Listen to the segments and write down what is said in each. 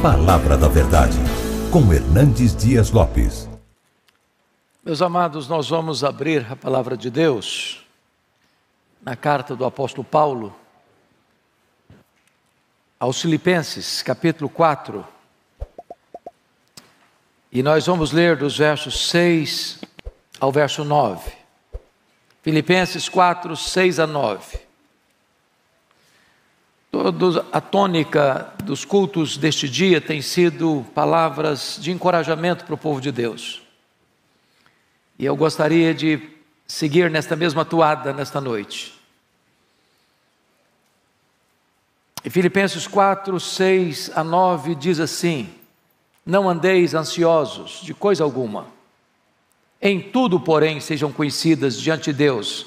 Palavra da Verdade, com Hernandes Dias Lopes. Meus amados, nós vamos abrir a Palavra de Deus na carta do apóstolo Paulo aos Filipenses, capítulo 4. E nós vamos ler dos versos 6 ao verso 9. Filipenses 4, 6 a 9. A tônica dos cultos deste dia tem sido palavras de encorajamento para o povo de Deus. E eu gostaria de seguir nesta mesma toada nesta noite. Em Filipenses 4, 6 a 9 diz assim: não andeis ansiosos de coisa alguma. Em tudo, porém, sejam conhecidas diante de Deus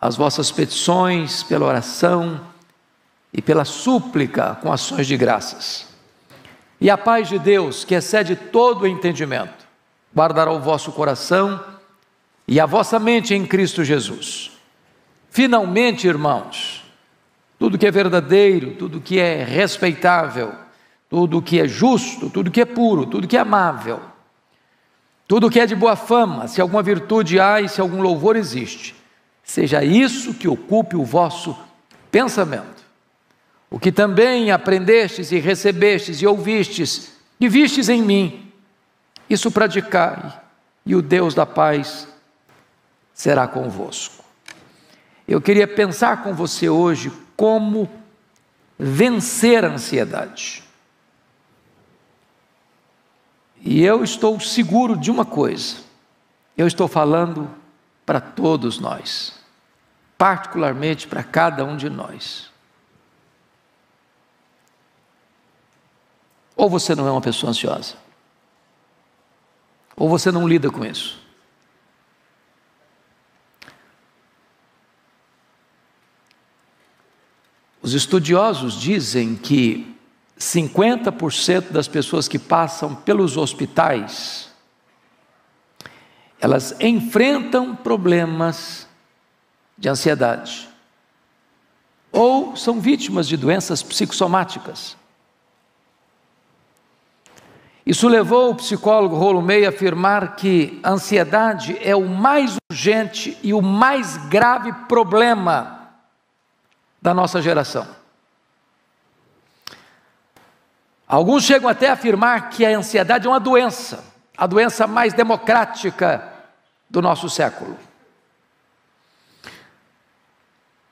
as vossas petições pela oração e pela súplica com ações de graças. E a paz de Deus, que excede todo o entendimento, guardará o vosso coração e a vossa mente em Cristo Jesus. Finalmente, irmãos, tudo que é verdadeiro, tudo que é respeitável, tudo que é justo, tudo que é puro, tudo que é amável, tudo que é de boa fama, se alguma virtude há e se algum louvor existe, seja isso que ocupe o vosso pensamento. O que também aprendestes e recebestes e ouvistes e vistes em mim, isso praticai, e o Deus da paz será convosco. Eu queria pensar com você hoje como vencer a ansiedade. E eu estou seguro de uma coisa: eu estou falando para todos nós, particularmente para cada um de nós. Ou você não é uma pessoa ansiosa, ou você não lida com isso. Os estudiosos dizem que 50% das pessoas que passam pelos hospitais, elas enfrentam problemas de ansiedade, ou são vítimas de doenças psicossomáticas. Isso levou o psicólogo Rollo May a afirmar que a ansiedade é o mais urgente e o mais grave problema da nossa geração. Alguns chegam até a afirmar que a ansiedade é uma doença, a doença mais democrática do nosso século.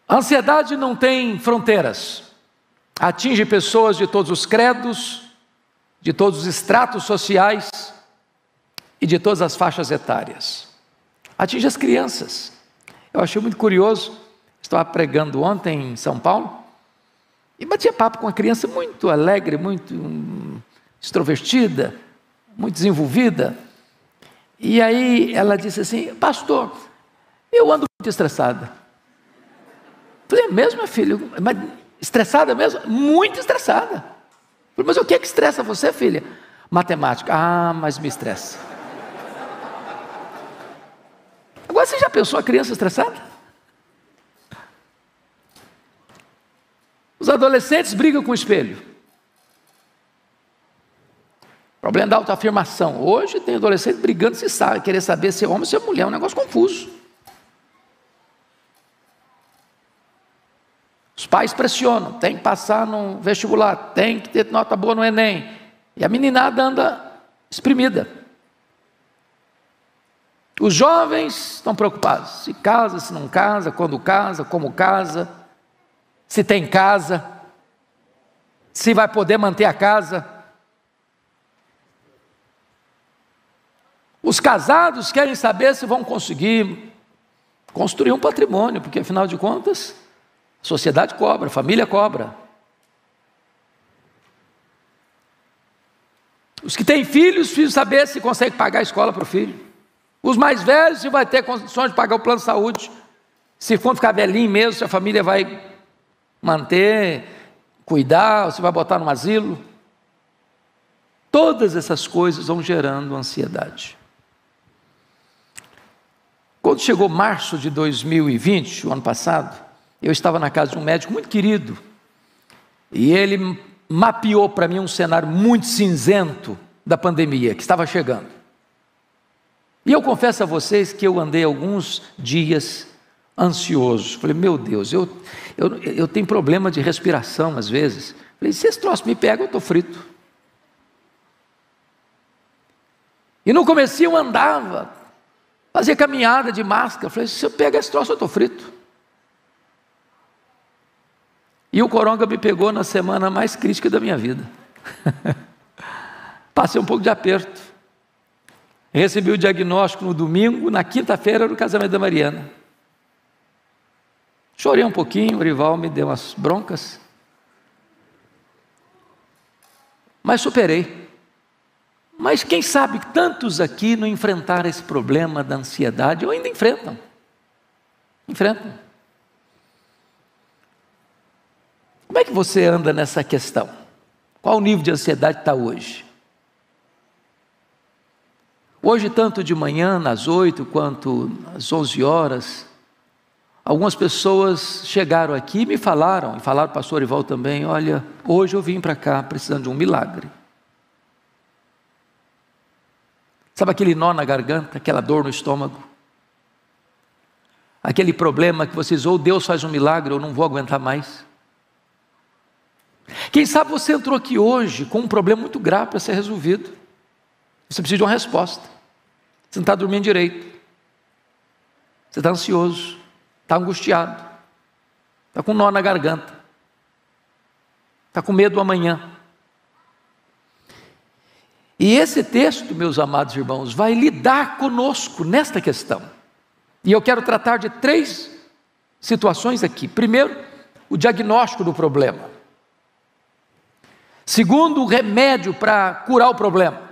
A ansiedade não tem fronteiras, atinge pessoas de todos os credos, de todos os estratos sociais e de todas as faixas etárias. Atinge as crianças. Eu achei muito curioso, estava pregando ontem em São Paulo e batia papo com uma criança muito alegre, muito extrovertida, muito desenvolvida. E aí ela disse assim: pastor, eu ando muito estressada. Falei: é mesmo, minha filha? Mas estressada mesmo? Muito estressada. Falei: mas o que é que estressa você, filha? Matemática. Ah, mas me estressa. Agora, você já pensou a criança estressada? Os adolescentes brigam com o espelho. Problema da autoafirmação. Hoje tem adolescente brigando, se sabe, querer saber se é homem ou se é mulher, é um negócio confuso. Os pais pressionam, tem que passar no vestibular, tem que ter nota boa no Enem. E a meninada anda exprimida. Os jovens estão preocupados, se casa, se não casa, quando casa, como casa, se tem casa, se vai poder manter a casa. Os casados querem saber se vão conseguir construir um patrimônio, porque afinal de contas, a sociedade cobra, a família cobra. Os que têm filhos precisam saber se consegue pagar a escola para o filho. Os mais velhos, se vai ter condições de pagar o plano de saúde. Se for ficar velhinho mesmo, se a família vai manter, cuidar, ou se vai botar no asilo. Todas essas coisas vão gerando ansiedade. Quando chegou março de 2020, o ano passado, eu estava na casa de um médico muito querido, e ele mapeou para mim um cenário muito cinzento da pandemia que estava chegando. E eu confesso a vocês que eu andei alguns dias ansioso. Falei, meu Deus, eu tenho problema de respiração às vezes. Falei, se esse troço me pega, eu estou frito. E no comecinho eu andava, fazia caminhada de máscara. Falei, se eu pegar esse troço, eu estou frito. E o coronga me pegou na semana mais crítica da minha vida. Passei um pouco de aperto. Recebi o diagnóstico no domingo, na quinta-feira era o casamento da Mariana. Chorei um pouquinho, o Rival me deu umas broncas. Mas superei. Mas quem sabe tantos aqui não enfrentaram esse problema da ansiedade, ou ainda enfrentam. Enfrentam. Como é que você anda nessa questão? Qual o nível de ansiedade está hoje? Hoje, tanto de manhã, às 8, quanto às 11 horas, algumas pessoas chegaram aqui e me falaram, e falaram para o pastor Ival também, olha, hoje eu vim para cá precisando de um milagre. Sabe aquele nó na garganta, aquela dor no estômago? Aquele problema que vocês, ou Deus faz um milagre, ou não vou aguentar mais. Quem sabe você entrou aqui hoje com um problema muito grave para ser resolvido. Você precisa de uma resposta. Você não está dormindo direito. Você está ansioso, está angustiado, está com um nó na garganta, está com medo do amanhã. E esse texto, meus amados irmãos, vai lidar conosco nesta questão. E eu quero tratar de 3 situações aqui. Primeiro, o diagnóstico do problema. Segundo, o remédio para curar o problema.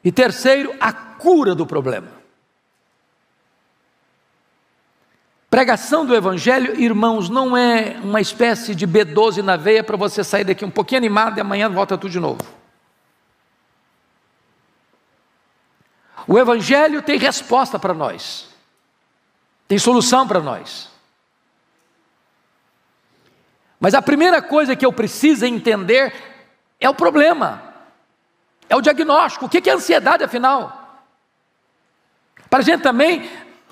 E terceiro, a cura do problema. Pregação do Evangelho, irmãos, não é uma espécie de B12 na veia para você sair daqui um pouquinho animado e amanhã volta tudo de novo. O Evangelho tem resposta para nós, tem solução para nós. Mas a primeira coisa que eu preciso entender é o problema. É o diagnóstico. O que é ansiedade, afinal? Para a gente também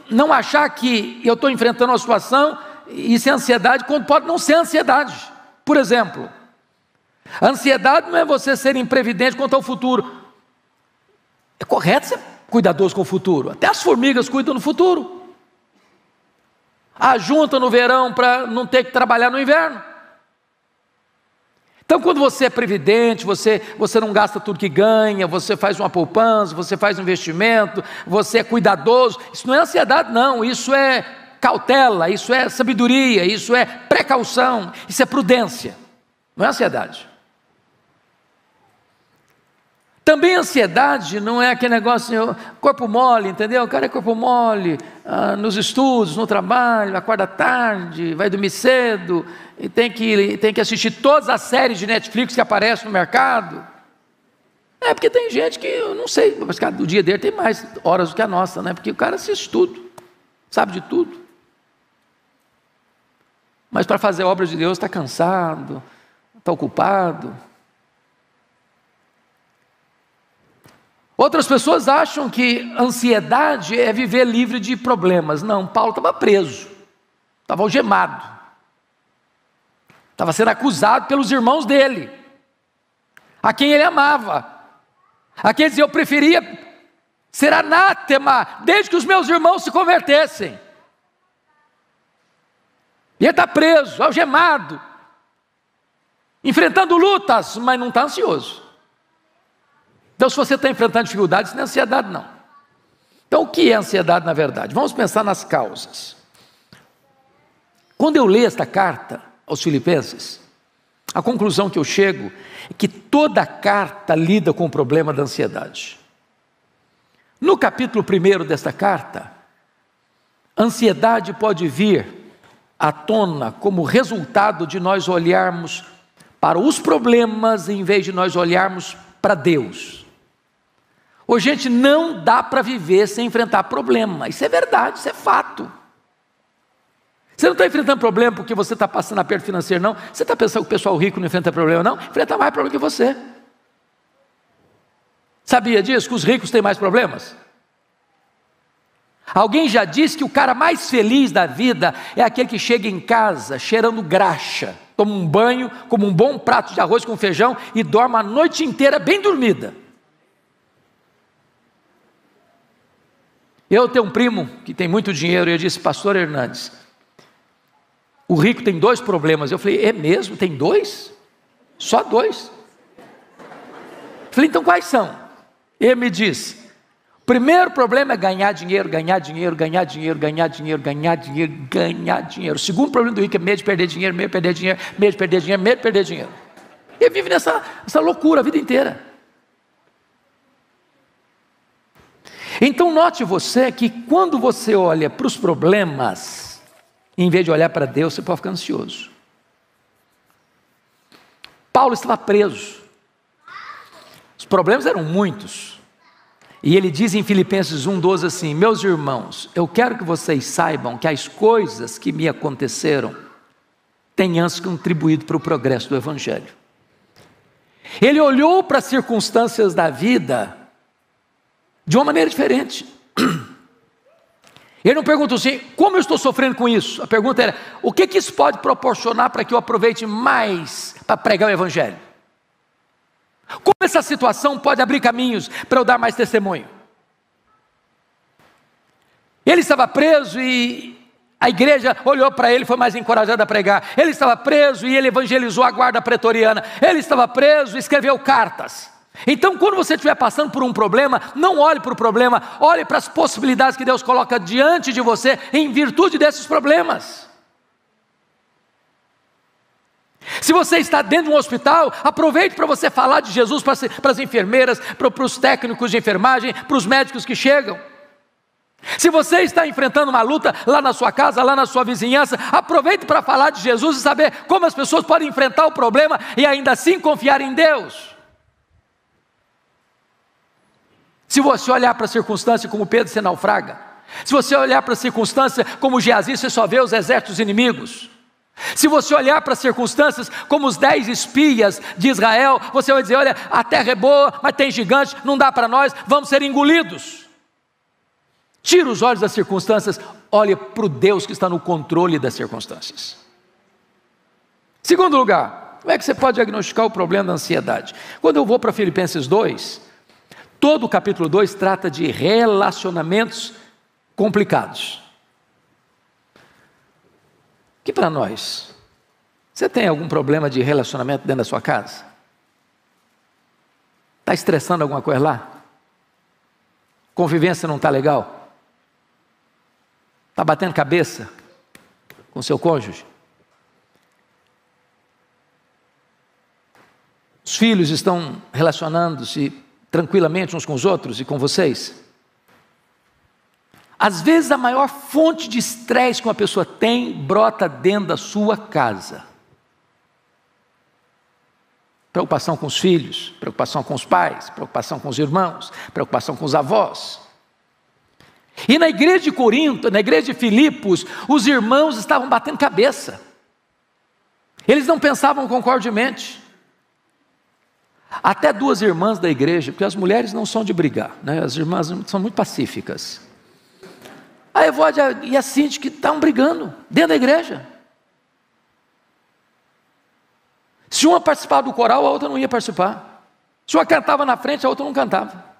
não achar que eu estou enfrentando uma situação e isso é ansiedade, quando pode não ser ansiedade. Por exemplo, a ansiedade não é você ser imprevidente quanto ao futuro. É correto ser cuidadoso com o futuro. Até as formigas cuidam do futuro. Ajuntam no verão para não ter que trabalhar no inverno. Então, quando você é previdente, você não gasta tudo que ganha, você faz uma poupança, você faz um investimento, você é cuidadoso, isso não é ansiedade não, isso é cautela, isso é sabedoria, isso é precaução, isso é prudência, não é ansiedade. Também ansiedade não é aquele negócio, corpo mole, entendeu? O cara é corpo mole, nos estudos, no trabalho, acorda tarde, vai dormir cedo, e tem que assistir todas as séries de Netflix que aparecem no mercado. É porque tem gente que, eu não sei, mas o dia dele tem mais horas do que a nossa, né? Porque o cara assiste tudo, sabe de tudo. Mas para fazer obras de Deus está cansado, está ocupado. Outras pessoas acham que ansiedade é viver livre de problemas. Não, Paulo estava preso, estava algemado, estava sendo acusado pelos irmãos dele, a quem ele amava, a quem ele dizia, eu preferia ser anátema, desde que os meus irmãos se convertessem. E ele está preso, algemado, enfrentando lutas, mas não está ansioso. Então, se você está enfrentando dificuldades, isso não é ansiedade, não. Então, o que é ansiedade, na verdade? Vamos pensar nas causas. Quando eu leio esta carta aos Filipenses, a conclusão que eu chego é que toda carta lida com o problema da ansiedade. No capítulo 1 desta carta, a ansiedade pode vir à tona como resultado de nós olharmos para os problemas em vez de nós olharmos para Deus. Hoje, gente, não dá para viver sem enfrentar problema. Isso é verdade, isso é fato. Você não está enfrentando problema porque você está passando aperto financeiro, não. Você está pensando que o pessoal rico não enfrenta problema, não. Enfrenta mais problema que você. Sabia disso? Que os ricos têm mais problemas? Alguém já disse que o cara mais feliz da vida é aquele que chega em casa cheirando graxa, toma um banho, come um bom prato de arroz com feijão e dorme a noite inteira bem dormida. Eu tenho um primo que tem muito dinheiro e eu disse: pastor Hernandes, o rico tem 2 problemas. Eu falei: é mesmo? Tem 2? Só 2? Eu falei: então quais são? Ele me disse: o primeiro problema é ganhar dinheiro, ganhar dinheiro, ganhar dinheiro, ganhar dinheiro, ganhar dinheiro, ganhar dinheiro. O segundo problema do rico é medo de perder dinheiro, medo de perder dinheiro, medo de perder dinheiro, medo de perder dinheiro. Ele vive nessa loucura a vida inteira. Então note você que quando você olha para os problemas, em vez de olhar para Deus, você pode ficar ansioso. Paulo estava preso. Os problemas eram muitos. E ele diz em Filipenses 1:12 assim: meus irmãos, eu quero que vocês saibam que as coisas que me aconteceram têm antes contribuído para o progresso do Evangelho. Ele olhou para as circunstâncias da vida de uma maneira diferente. Ele não perguntou assim: como eu estou sofrendo com isso? A pergunta era: o que isso pode proporcionar para que eu aproveite mais para pregar o Evangelho? Como essa situação pode abrir caminhos para eu dar mais testemunho? Ele estava preso e a igreja olhou para ele e foi mais encorajada a pregar. Ele estava preso e ele evangelizou a guarda pretoriana. Ele estava preso e escreveu cartas. Então, quando você estiver passando por um problema, não olhe para o problema, olhe para as possibilidades que Deus coloca diante de você em virtude desses problemas. Se você está dentro de um hospital, aproveite para você falar de Jesus para as enfermeiras, para os técnicos de enfermagem, para os médicos que chegam. Se você está enfrentando uma luta lá na sua casa, lá na sua vizinhança, aproveite para falar de Jesus e saber como as pessoas podem enfrentar o problema e ainda assim confiar em Deus. Se você olhar para a circunstância como Pedro se naufraga, se você olhar para a circunstância como Geazi, você só vê os exércitos inimigos. Se você olhar para as circunstâncias como os 10 espias de Israel, você vai dizer: olha, a terra é boa, mas tem gigantes, não dá para nós, vamos ser engolidos. Tira os olhos das circunstâncias, olhe para o Deus que está no controle das circunstâncias. Segundo lugar, como é que você pode diagnosticar o problema da ansiedade? Quando eu vou para Filipenses 2, todo o capítulo 2 trata de relacionamentos complicados. Que para nós, você tem algum problema de relacionamento dentro da sua casa? Está estressando alguma coisa lá? Convivência não está legal? Está batendo cabeça com seu cônjuge? Os filhos estão relacionando-se tranquilamente uns com os outros e com vocês? Às vezes a maior fonte de estresse que uma pessoa tem brota dentro da sua casa. Preocupação com os filhos, preocupação com os pais, preocupação com os irmãos, preocupação com os avós. E na igreja de Corinto, na igreja de Filipos, os irmãos estavam batendo cabeça. Eles não pensavam concordemente. Até 2 irmãs da igreja, porque as mulheres não são de brigar, né? As irmãs são muito pacíficas. A Evódia e a Cinti que estavam brigando dentro da igreja. Se uma participava do coral, a outra não ia participar. Se uma cantava na frente, a outra não cantava.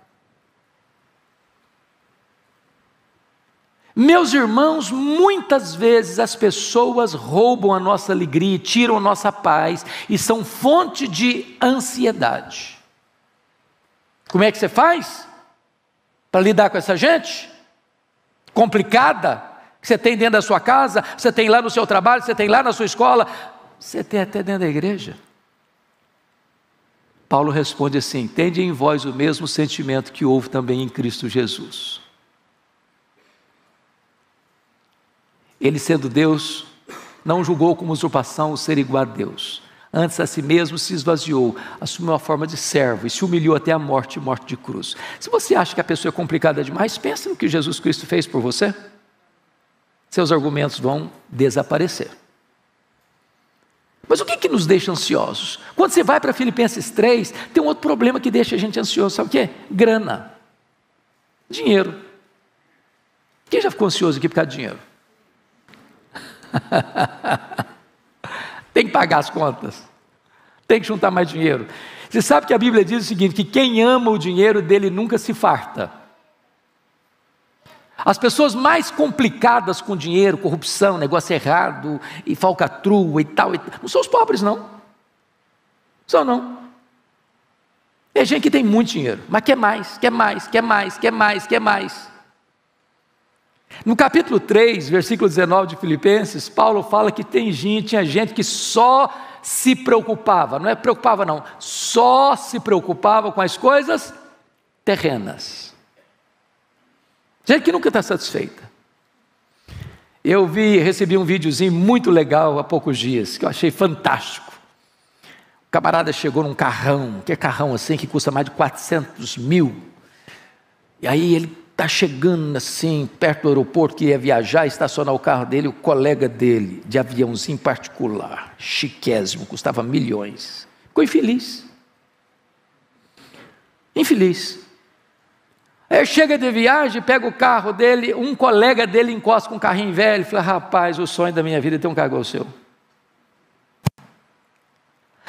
Meus irmãos, muitas vezes as pessoas roubam a nossa alegria, tiram a nossa paz e são fonte de ansiedade. Como é que você faz para lidar com essa gente complicada que você tem dentro da sua casa, você tem lá no seu trabalho, você tem lá na sua escola, você tem até dentro da igreja? Paulo responde assim: tende em vós o mesmo sentimento que houve também em Cristo Jesus. Ele, sendo Deus, não julgou como usurpação o ser igual a Deus. Antes a si mesmo se esvaziou, assumiu a forma de servo e se humilhou até a morte e morte de cruz. Se você acha que a pessoa é complicada demais, pense no que Jesus Cristo fez por você. seus argumentos vão desaparecer. Mas o que nos deixa ansiosos? Quando você vai para Filipenses 3, tem um outro problema que deixa a gente ansioso, sabe o quê? Grana, dinheiro. Quem já ficou ansioso aqui por causa de dinheiro? Tem que pagar as contas, tem que juntar mais dinheiro. Você sabe que a Bíblia diz o seguinte, que quem ama o dinheiro dele nunca se farta. As pessoas mais complicadas com dinheiro, corrupção, negócio errado, e falcatrua e tal, não são os pobres não, são não. É gente que tem muito dinheiro, mas quer mais, quer mais, quer mais, quer mais, quer mais. No capítulo 3, versículo 19 de Filipenses, Paulo fala que tinha gente que só se preocupava, não é preocupava não, só se preocupava com as coisas terrenas. Gente que nunca está satisfeita. Eu recebi um videozinho muito legal há poucos dias, que eu achei fantástico. O camarada chegou num carrão, que é carrão assim, que custa mais de 400 mil. E aí ele está chegando assim, perto do aeroporto, que ia viajar, estacionar o carro dele, o colega dele, de aviãozinho particular, chiquésimo, custava milhões. Ficou infeliz. Infeliz. Aí chega de viagem, pega o carro dele, um colega dele encosta com um carrinho velho, fala, rapaz, o sonho da minha vida é ter um carro igual o seu.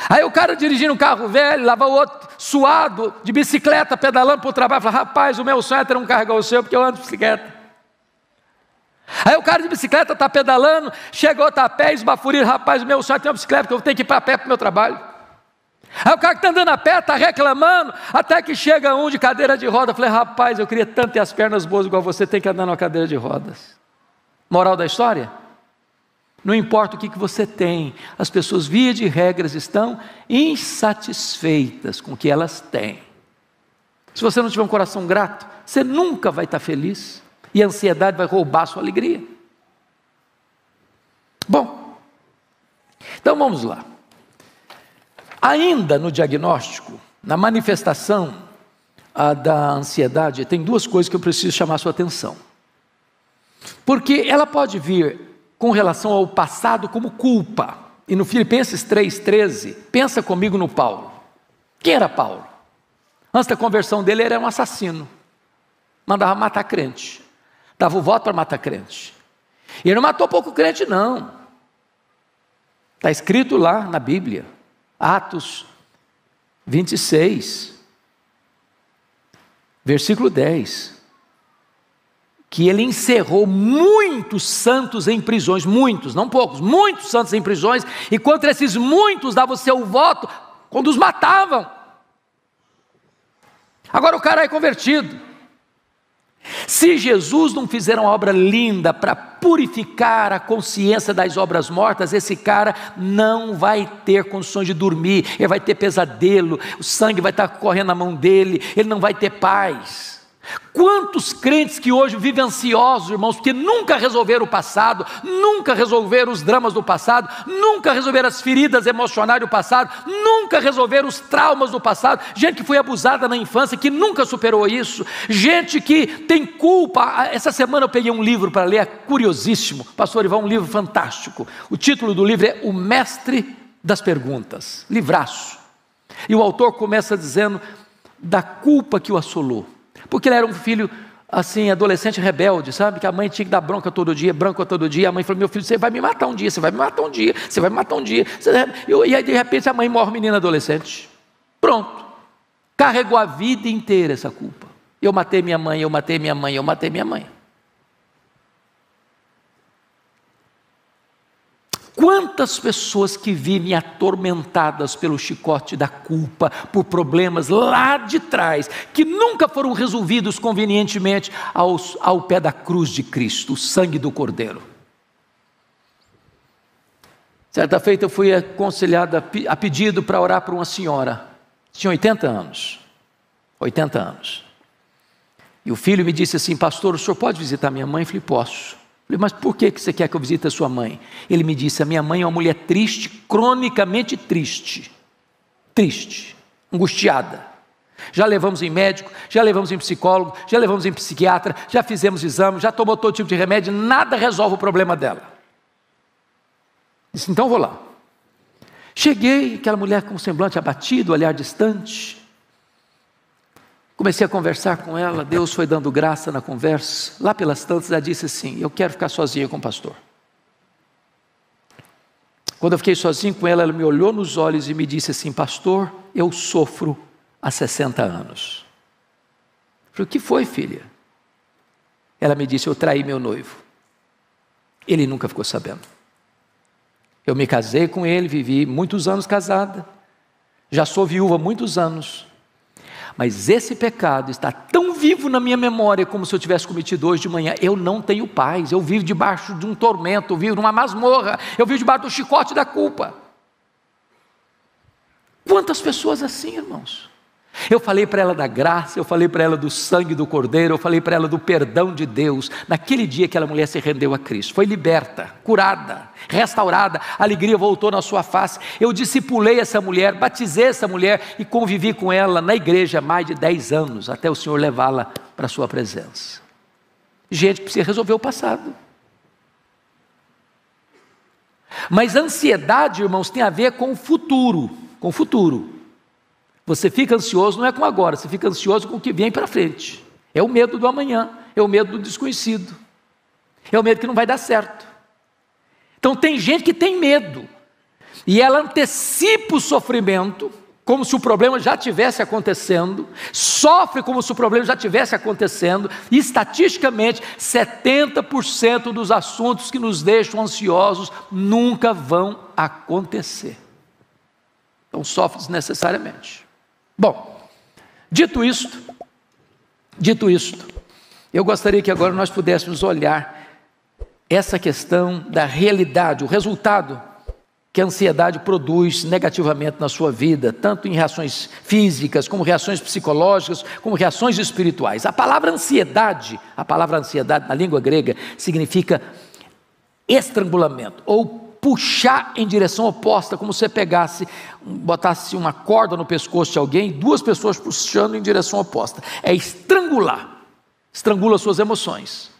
Aí o cara dirigindo um carro velho, lá vai o outro suado, de bicicleta, pedalando para o trabalho, fala, rapaz, o meu sonho é ter um carro igual o seu, porque eu ando de bicicleta. Aí o cara de bicicleta está pedalando, chega outro a pé, esbaforido, rapaz, o meu sonho é ter uma bicicleta, porque eu tenho que ir para pé para o meu trabalho. Aí o cara que está andando a pé, está reclamando, até que chega um de cadeira de roda, falei, rapaz, eu queria tanto ter as pernas boas igual você, tem que andar numa cadeira de rodas. Moral da história? Não importa o que você tem, as pessoas, via de regras, estão insatisfeitas com o que elas têm. Se você não tiver um coração grato, você nunca vai estar feliz, e a ansiedade vai roubar a sua alegria. Bom, então vamos lá. Ainda no diagnóstico, na manifestação da ansiedade, tem duas coisas que eu preciso chamar a sua atenção. Porque ela pode vir com relação ao passado como culpa. E no Filipenses 3,13, pensa comigo no Paulo. Quem era Paulo? Antes da conversão dele, ele era um assassino. Mandava matar crente. Dava o voto para matar crente. E ele não matou pouco crente, não. Está escrito lá na Bíblia. Atos 26, versículo 10, que ele encerrou muitos santos em prisões, muitos, não poucos, muitos santos em prisões, e contra esses muitos dava o seu voto, quando os matavam. Agora o cara é convertido. Se Jesus não fizer uma obra linda para purificar a consciência das obras mortas, esse cara não vai ter condições de dormir, ele vai ter pesadelo, o sangue vai estar correndo na mão dele, ele não vai ter paz. Quantos crentes que hoje vivem ansiosos, irmãos, porque nunca resolveram o passado, nunca resolveram os dramas do passado, nunca resolveram as feridas emocionais do passado, nunca resolveram os traumas do passado, gente que foi abusada na infância, que nunca superou isso, gente que tem culpa. Essa semana eu peguei um livro para ler, curiosíssimo, pastor Ivan, um livro fantástico, o título do livro é O Mestre das Perguntas, livraço, e o autor começa dizendo da culpa que o assolou, porque ele era um filho, assim, adolescente rebelde, sabe? Que a mãe tinha que dar bronca todo dia, a mãe falou, meu filho, você vai me matar um dia, você vai me matar um dia, você vai me matar um dia, e aí de repente a mãe morre, menina adolescente, pronto, carregou a vida inteira essa culpa, eu matei minha mãe, eu matei minha mãe, eu matei minha mãe. Quantas pessoas que vivem atormentadas pelo chicote da culpa, por problemas lá de trás, que nunca foram resolvidos convenientemente ao pé da cruz de Cristo, o sangue do Cordeiro. Certa feita eu fui aconselhado a pedido para orar por uma senhora, tinha 80 anos, e o filho me disse assim, pastor, o senhor pode visitar minha mãe? Eu falei, posso. Falei, mas por que você quer que eu visite a sua mãe? Ele me disse, a minha mãe é uma mulher triste, cronicamente triste, angustiada. Já levamos em médico, já levamos em psicólogo, já levamos em psiquiatra, já fizemos exame, já tomou todo tipo de remédio, nada resolve o problema dela. Disse, então vou lá. Cheguei, aquela mulher com o semblante abatido, olhar distante. Comecei a conversar com ela, Deus foi dando graça na conversa. Lá pelas tantas ela disse assim, eu quero ficar sozinha com o pastor. Quando eu fiquei sozinho com ela, ela me olhou nos olhos e me disse assim, pastor, eu sofro há 60 anos. Eu falei, o que foi, filha? Ela me disse, eu traí meu noivo. Ele nunca ficou sabendo. Eu me casei com ele, vivi muitos anos casada, já sou viúva há muitos anos, mas esse pecado está tão vivo na minha memória como se eu tivesse cometido hoje de manhã. Eu não tenho paz, eu vivo debaixo de um tormento, eu vivo numa masmorra, eu vivo debaixo do chicote da culpa. Quantas pessoas assim, irmãos? Eu falei para ela da graça, eu falei para ela do sangue do Cordeiro, eu falei para ela do perdão de Deus. Naquele dia aquela mulher se rendeu a Cristo, foi liberta, curada, restaurada, a alegria voltou na sua face. Eu discipulei essa mulher, batizei essa mulher e convivi com ela na igreja há mais de 10 anos, até o Senhor levá-la para a sua presença. Gente que precisa resolver o passado. Mas a ansiedade, irmãos, tem a ver com o futuro, com o futuro. Você fica ansioso não é com agora, você fica ansioso com o que vem para frente. É o medo do amanhã, é o medo do desconhecido, é o medo que não vai dar certo. Então tem gente que tem medo, e ela antecipa o sofrimento, como se o problema já estivesse acontecendo, sofre como se o problema já estivesse acontecendo, e estatisticamente 70% dos assuntos que nos deixam ansiosos nunca vão acontecer. Então sofre desnecessariamente. Bom, dito isto, eu gostaria que agora nós pudéssemos olhar essa questão da realidade, o resultado que a ansiedade produz negativamente na sua vida, tanto em reações físicas, como reações psicológicas, como reações espirituais. A palavra ansiedade na língua grega significa estrangulamento, ou puxar em direção oposta, como se você botasse uma corda no pescoço de alguém, duas pessoas puxando em direção oposta. É estrangular, estrangula suas emoções.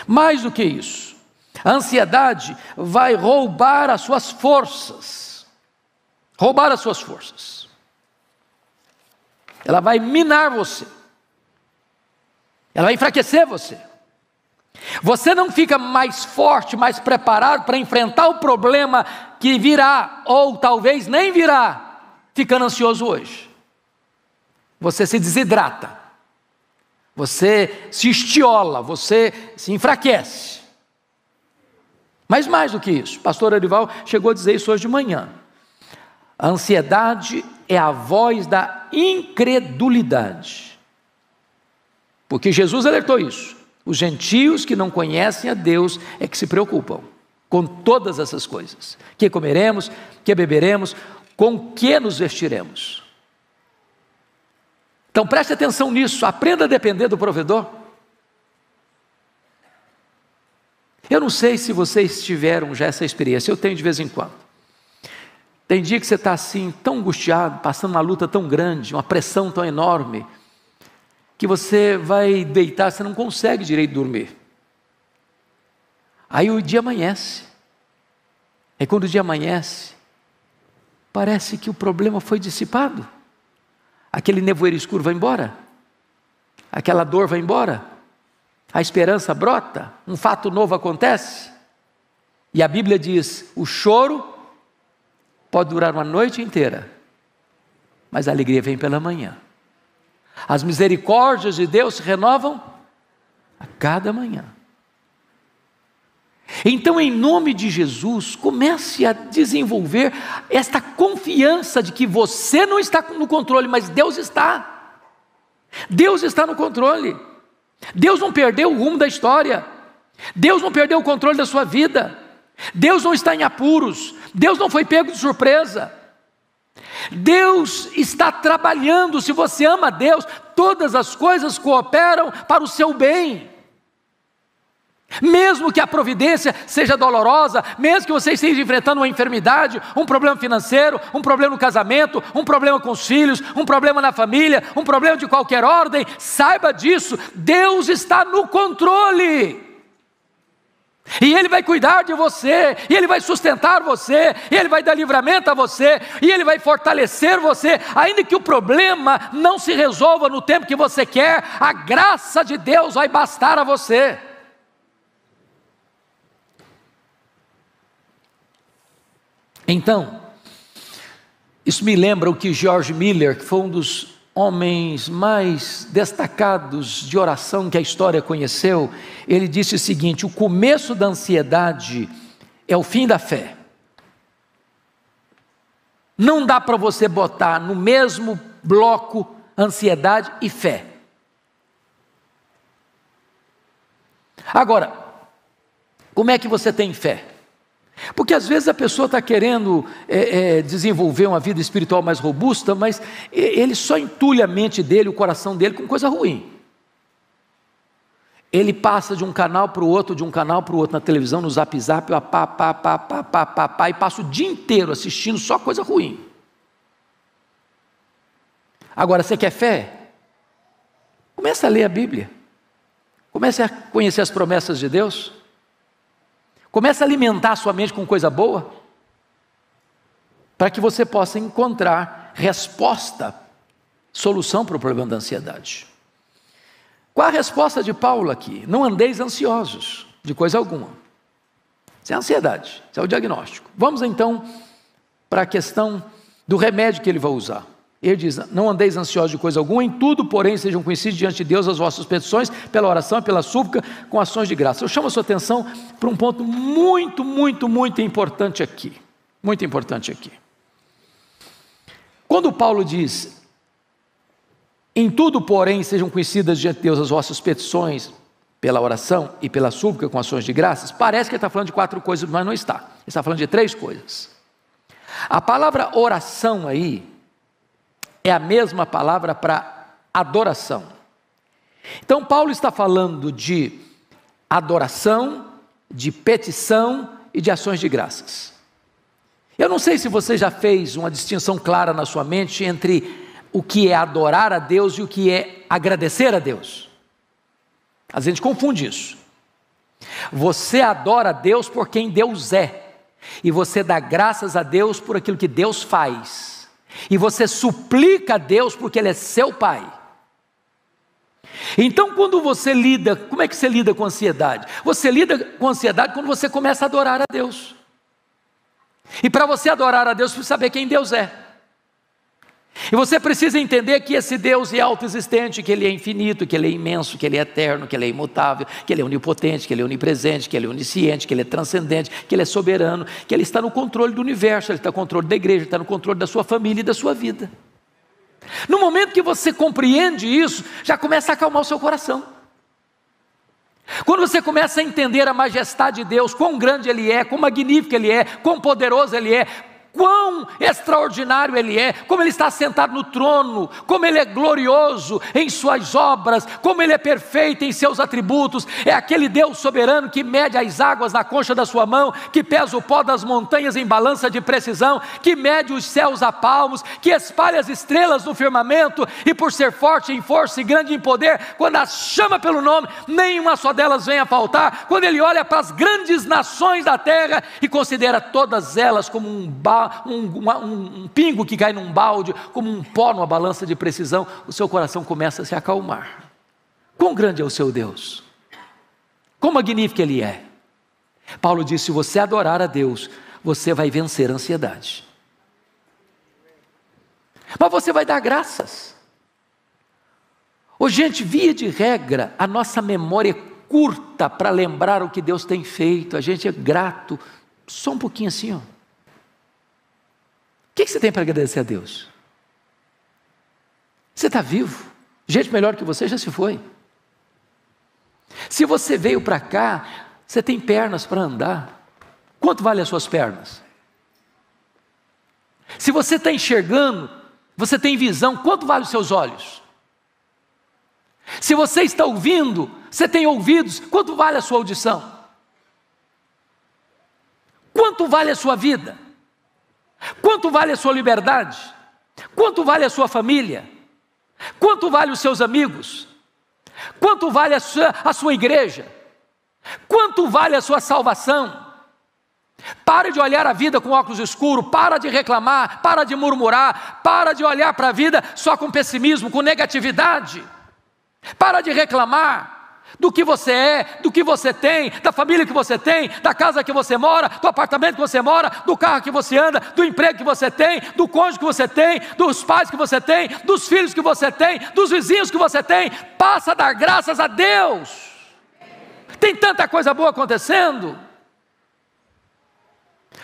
Mais do que isso, a ansiedade vai roubar as suas forças, ela vai minar você, ela vai enfraquecer você. Você não fica mais forte, mais preparado para enfrentar o problema que virá, ou talvez nem virá, ficando ansioso hoje. Você se desidrata, você se estiola, você se enfraquece. Mas mais do que isso, o pastor Arival chegou a dizer isso hoje de manhã. A ansiedade é a voz da incredulidade, porque Jesus alertou isso. Os gentios que não conhecem a Deus é que se preocupam com todas essas coisas. Que comeremos, que beberemos, com que nos vestiremos. Então preste atenção nisso, aprenda a depender do provedor. Eu não sei se vocês tiveram já essa experiência, eu tenho de vez em quando. Tem dia que você está assim, tão angustiado, passando uma luta tão grande, uma pressão tão enorme, que você vai deitar, você não consegue direito dormir. Aí o dia amanhece. E quando o dia amanhece, parece que o problema foi dissipado. Aquele nevoeiro escuro vai embora. Aquela dor vai embora. A esperança brota. Um fato novo acontece. E a Bíblia diz, o choro pode durar uma noite inteira, mas a alegria vem pela manhã. As misericórdias de Deus se renovam a cada manhã. Então, em nome de Jesus, comece a desenvolver esta confiança de que você não está no controle, mas Deus está. Deus está no controle. Deus não perdeu o rumo da história. Deus não perdeu o controle da sua vida. Deus não está em apuros. Deus não foi pego de surpresa. Deus está trabalhando. Se você ama a Deus, todas as coisas cooperam para o seu bem. Mesmo que a providência seja dolorosa, mesmo que você esteja enfrentando uma enfermidade, um problema financeiro, um problema no casamento, um problema com os filhos, um problema na família, um problema de qualquer ordem, saiba disso, Deus está no controle. E Ele vai cuidar de você, e Ele vai sustentar você, e Ele vai dar livramento a você, e Ele vai fortalecer você, ainda que o problema não se resolva no tempo que você quer, a graça de Deus vai bastar a você. Então, isso me lembra o que George Miller, que foi um dos homens mais destacados de oração que a história conheceu, ele disse o seguinte: o começo da ansiedade é o fim da fé. Não dá para você botar no mesmo bloco ansiedade e fé. Agora, como é que você tem fé? Porque às vezes a pessoa está querendo desenvolver uma vida espiritual mais robusta, mas ele só entulha a mente dele, o coração dele com coisa ruim. Ele passa de um canal para o outro, na televisão, no zap, e passa o dia inteiro assistindo só coisa ruim. Agora, você quer fé? Comece a ler a Bíblia. Comece a conhecer as promessas de Deus. Comece a alimentar a sua mente com coisa boa, para que você possa encontrar resposta, solução para o problema da ansiedade. Qual a resposta de Paulo aqui? Não andeis ansiosos de coisa alguma. Isso é ansiedade, isso é o diagnóstico. Vamos então para a questão do remédio que ele vai usar. Ele diz: não andeis ansiosos de coisa alguma, em tudo, porém, sejam conhecidos diante de Deus as vossas petições, pela oração e pela súplica, com ações de graça. Eu chamo a sua atenção para um ponto muito importante aqui. Muito importante aqui. Quando Paulo diz: em tudo, porém, sejam conhecidas diante de Deus as vossas petições, pela oração e pela súplica, com ações de graças, parece que ele está falando de 4 coisas, mas não está. Ele está falando de 3 coisas. A palavra oração aí é a mesma palavra para adoração. Então Paulo está falando de adoração, de petição e de ações de graças. Eu não sei se você já fez uma distinção clara na sua mente entre o que é adorar a Deus e o que é agradecer a Deus. A gente confunde isso. Você adora a Deus por quem Deus é, e você dá graças a Deus por aquilo que Deus faz. E você suplica a Deus porque Ele é seu Pai. Então quando você lida, como é que você lida com ansiedade? Você lida com ansiedade quando você começa a adorar a Deus. E para você adorar a Deus, você precisa saber quem Deus é. E você precisa entender que esse Deus é autoexistente, que Ele é infinito, que Ele é imenso, que Ele é eterno, que Ele é imutável, que Ele é onipotente, que Ele é onipresente, que Ele é onisciente, que Ele é transcendente, que Ele é soberano, que Ele está no controle do universo, Ele está no controle da igreja, Ele está no controle da sua família e da sua vida. No momento que você compreende isso, já começa a acalmar o seu coração. Quando você começa a entender a majestade de Deus, quão grande Ele é, quão magnífico Ele é, quão poderoso Ele é, quão extraordinário Ele é, como Ele está sentado no trono, como Ele é glorioso em suas obras, como Ele é perfeito em seus atributos, é aquele Deus soberano que mede as águas na concha da sua mão, que pesa o pó das montanhas em balança de precisão, que mede os céus a palmos, que espalha as estrelas no firmamento, e por ser forte em força e grande em poder, quando as chama pelo nome, nenhuma só delas vem a faltar. Quando Ele olha para as grandes nações da terra e considera todas elas como um pingo que cai num balde, como um pó numa balança de precisão, o seu coração começa a se acalmar. Quão grande é o seu Deus, quão magnífico Ele é. Paulo diz: se você adorar a Deus, você vai vencer a ansiedade. Mas você vai dar graças. Gente, via de regra, a nossa memória é curta para lembrar o que Deus tem feito. A gente é grato, só um pouquinho assim, ó. O que você tem para agradecer a Deus? Você está vivo. Gente melhor que você já se foi. Se você veio para cá, você tem pernas para andar. Quanto vale as suas pernas? Se você está enxergando, você tem visão, quanto vale os seus olhos? Se você está ouvindo, Você tem ouvidos? Quanto vale a sua audição? Quanto vale a sua vida? Quanto vale a sua liberdade? Quanto vale a sua família? Quanto vale os seus amigos? Quanto vale a sua igreja? Quanto vale a sua salvação? Pare de olhar a vida com óculos escuros, para de reclamar, para de murmurar, para de olhar para a vida só com pessimismo, com negatividade. Para de reclamar do que você é, do que você tem, da família que você tem, da casa que você mora, do apartamento que você mora, do carro que você anda, do emprego que você tem, do cônjuge que você tem, dos pais que você tem, dos filhos que você tem, dos vizinhos que você tem. Passa a dar graças a Deus. Tem tanta coisa boa acontecendo.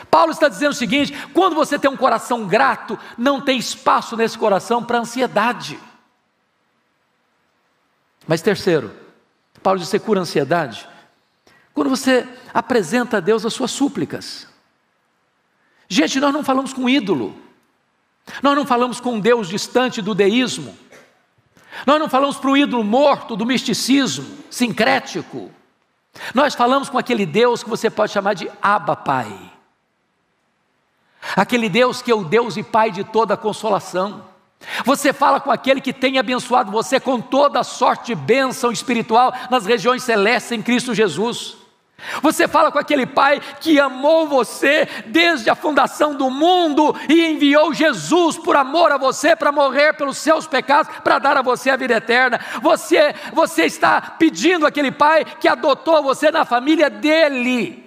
Paulo está dizendo o seguinte: quando você tem um coração grato, não tem espaço nesse coração para ansiedade. Mas terceiro, Paulo diz: você cura a ansiedade quando você apresenta a Deus as suas súplicas. Gente, nós não falamos com ídolo, nós não falamos com um Deus distante do deísmo, nós não falamos para o ídolo morto do misticismo sincrético. Nós falamos com aquele Deus que você pode chamar de Abba Pai, aquele Deus que é o Deus e Pai de toda a consolação. Você fala com aquele que tem abençoado você com toda a sorte de bênção espiritual nas regiões celestes em Cristo Jesus. Você fala com aquele Pai que amou você desde a fundação do mundo e enviou Jesus por amor a você para morrer pelos seus pecados, para dar a você a vida eterna. Você está pedindo àquele Pai que adotou você na família dele.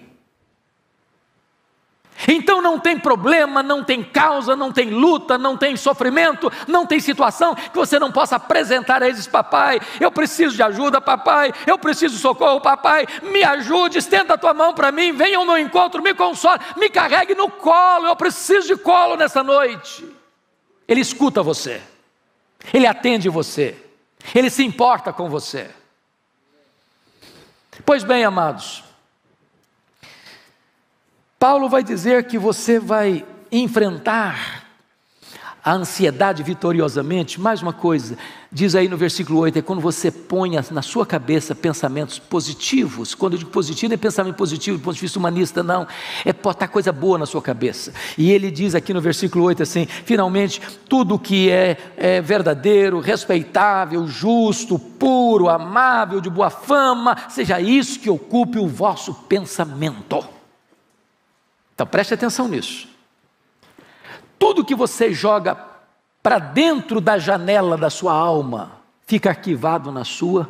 Então não tem problema, não tem causa, não tem luta, não tem sofrimento, não tem situação que você não possa apresentar a eles: papai, eu preciso de ajuda, papai, eu preciso de socorro, papai, me ajude, estenda a tua mão para mim, venha ao meu encontro, me console, me carregue no colo, eu preciso de colo nessa noite. Ele escuta você, ele atende você, ele se importa com você. Pois bem, amados, Paulo vai dizer que você vai enfrentar a ansiedade vitoriosamente. Mais uma coisa, diz aí no versículo 8, é quando você põe na sua cabeça pensamentos positivos. Quando eu digo positivo, não é pensamento positivo do ponto de vista humanista, não, é botar coisa boa na sua cabeça. E ele diz aqui no versículo 8 assim: finalmente, tudo que é verdadeiro, respeitável, justo, puro, amável, de boa fama, seja isso que ocupe o vosso pensamento. Então preste atenção nisso. Tudo que você joga para dentro da janela da sua alma fica arquivado na sua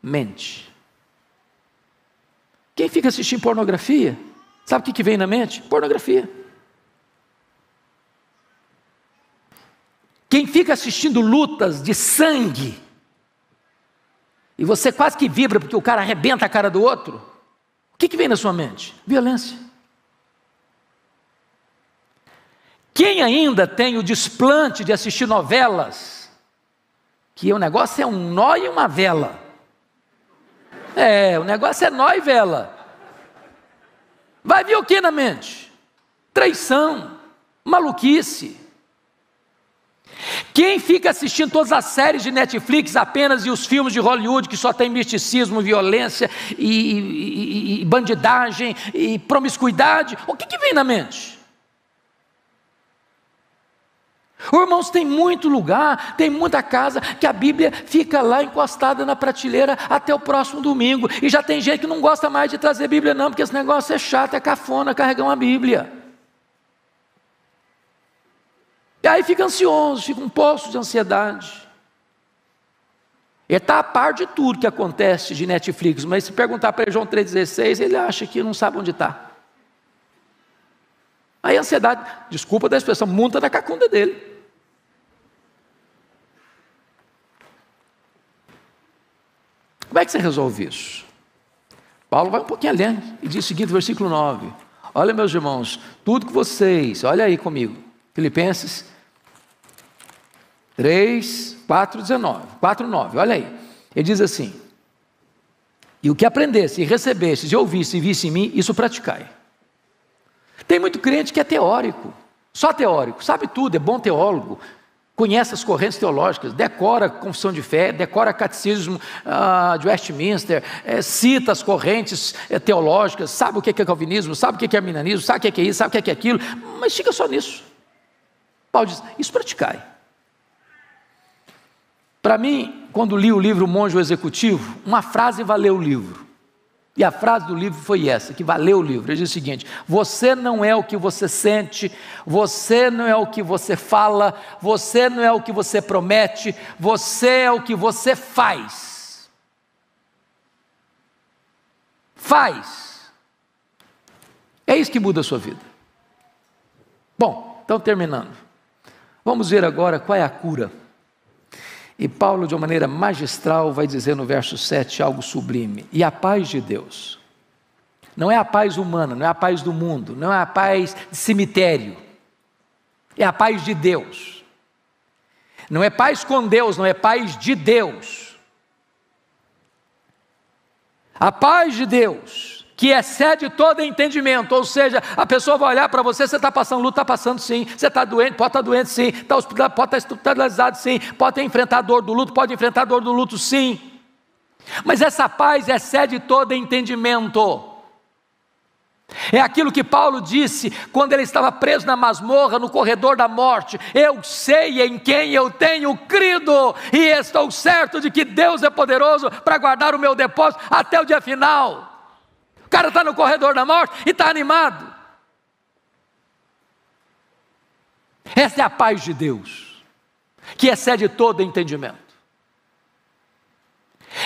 mente. Quem fica assistindo pornografia, sabe o que vem na mente? Pornografia. Quem fica assistindo lutas de sangue, e você quase que vibra porque o cara arrebenta a cara do outro, o que vem na sua mente? Violência. Quem ainda tem o desplante de assistir novelas, que o negócio é um nó e uma vela. O negócio é nó e vela. Vai vir o que na mente? Traição, maluquice. Quem fica assistindo todas as séries de Netflix apenas e os filmes de Hollywood que só tem misticismo, violência e bandidagem e promiscuidade, o que vem na mente? Irmãos, tem muito lugar, tem muita casa que a Bíblia fica lá encostada na prateleira até o próximo domingo, e já tem gente que não gosta mais de trazer Bíblia não, porque esse negócio é chato, é cafona carregar uma Bíblia. E aí fica ansioso, fica um poço de ansiedade. Ele está a par de tudo que acontece de Netflix, mas se perguntar para ele João 3,16, ele acha que não sabe onde está. Aí a ansiedade, desculpa da expressão, monta na cacunda dele. Como é que você resolve isso? Paulo vai um pouquinho além e diz o seguinte, versículo 9: olha, meus irmãos, tudo que vocês, olha aí comigo, Filipenses 3, 4, 19, 4, 9, olha aí, ele diz assim: e o que aprendesse, e recebesse, e ouvisse, e visse em mim, isso praticai. Tem muito crente que é teórico, só teórico, sabe tudo, é bom teólogo, conhece as correntes teológicas, decora a confissão de fé, decora o catecismo de Westminster, cita as correntes teológicas, sabe o que é calvinismo, sabe o que é arminianismo, sabe o que é isso, sabe o que é aquilo, mas fica só nisso. Paulo diz, isso praticai. Para mim, quando li o livro Monge Executivo, uma frase valeu o livro. E a frase do livro foi essa, que valeu o livro. Ele diz o seguinte: você não é o que você sente, você não é o que você fala, você não é o que você promete, você é o que você faz. Faz. É isso que muda a sua vida. Bom, então terminando. Vamos ver agora qual é a cura. E Paulo, de uma maneira magistral, vai dizer no verso 7 algo sublime. E a paz de Deus, não é a paz humana, não é a paz do mundo, não é a paz de cemitério, é a paz de Deus. Não é paz com Deus, não é paz de Deus. A paz de Deus, que excede todo entendimento, ou seja, a pessoa vai olhar para você, você está passando luta, está passando sim, você está doente, pode estar doente sim, pode estar hospitalizado sim, pode ter enfrentado dor do luto, pode enfrentar a dor do luto sim, mas essa paz excede todo entendimento. É aquilo que Paulo disse quando ele estava preso na masmorra, no corredor da morte: eu sei em quem eu tenho crido, e estou certo de que Deus é poderoso para guardar o meu depósito até o dia final. O cara está no corredor da morte e está animado. Essa é a paz de Deus, que excede todo entendimento.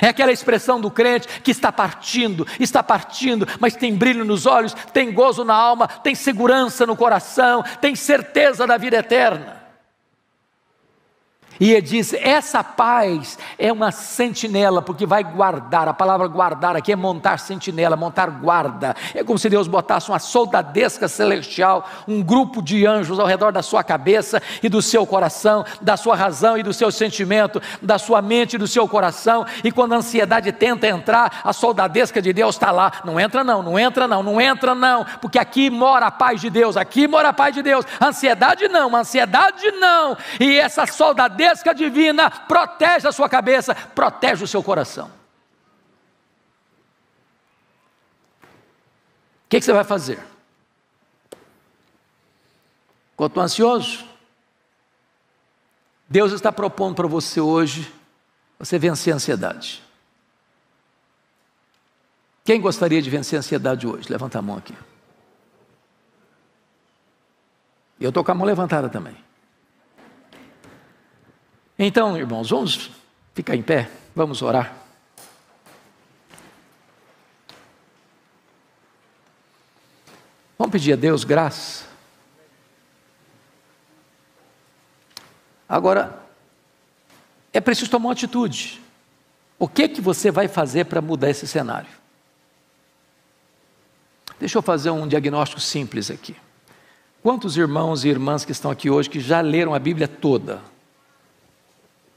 É aquela expressão do crente que está partindo, mas tem brilho nos olhos, tem gozo na alma, tem segurança no coração, tem certeza da vida eterna. E ele diz, essa paz é uma sentinela, porque vai guardar. A palavra guardar aqui é montar sentinela, montar guarda. É como se Deus botasse uma soldadesca celestial, um grupo de anjos ao redor da sua cabeça e do seu coração, da sua razão e do seu sentimento, da sua mente e do seu coração. E quando a ansiedade tenta entrar, a soldadesca de Deus está lá. Não entra não, não entra não, não entra não, porque aqui mora a paz de Deus, aqui mora a paz de Deus. Ansiedade não. E essa soldadesca divina protege a sua cabeça, protege o seu coração. O que você vai fazer? Quando estou ansioso, Deus está propondo para você hoje, você vencer a ansiedade. Quem gostaria de vencer a ansiedade hoje? Levanta a mão aqui. Eu estou com a mão levantada também. Então, irmãos, vamos ficar em pé, vamos orar. Vamos pedir a Deus graça. Agora, é preciso tomar uma atitude. O que você vai fazer para mudar esse cenário? Deixa eu fazer um diagnóstico simples aqui. Quantos irmãos e irmãs que estão aqui hoje que já leram a Bíblia toda?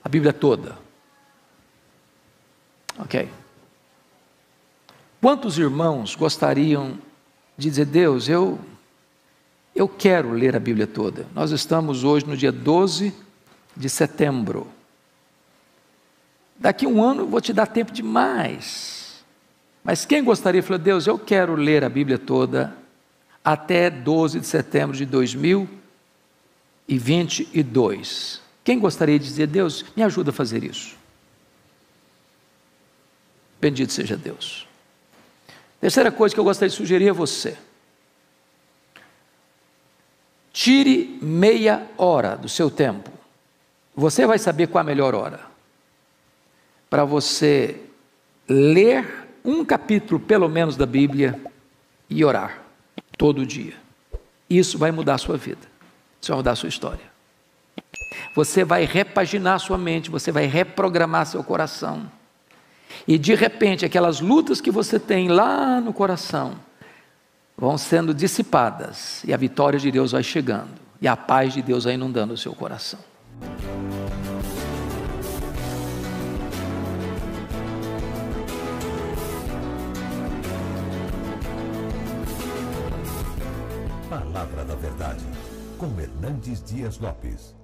A Bíblia toda. Ok. Quantos irmãos gostariam de dizer, Deus, eu quero ler a Bíblia toda. Nós estamos hoje no dia 12 de setembro. Daqui a um ano eu vou te dar tempo demais. Mas quem gostaria de falar, Deus, eu quero ler a Bíblia toda até 12 de setembro de 2022. Quem gostaria de dizer, Deus, me ajuda a fazer isso? Bendito seja Deus. Terceira coisa que eu gostaria de sugerir a você. Tire meia hora do seu tempo. Você vai saber qual a melhor hora. Para você ler um capítulo, pelo menos, da Bíblia e orar todo dia. Isso vai mudar a sua vida. Isso vai mudar a sua história. Você vai repaginar sua mente, você vai reprogramar seu coração. E de repente, aquelas lutas que você tem lá no coração vão sendo dissipadas e a vitória de Deus vai chegando e a paz de Deus vai inundando o seu coração. Palavra da Verdade, com Hernandes Dias Lopes.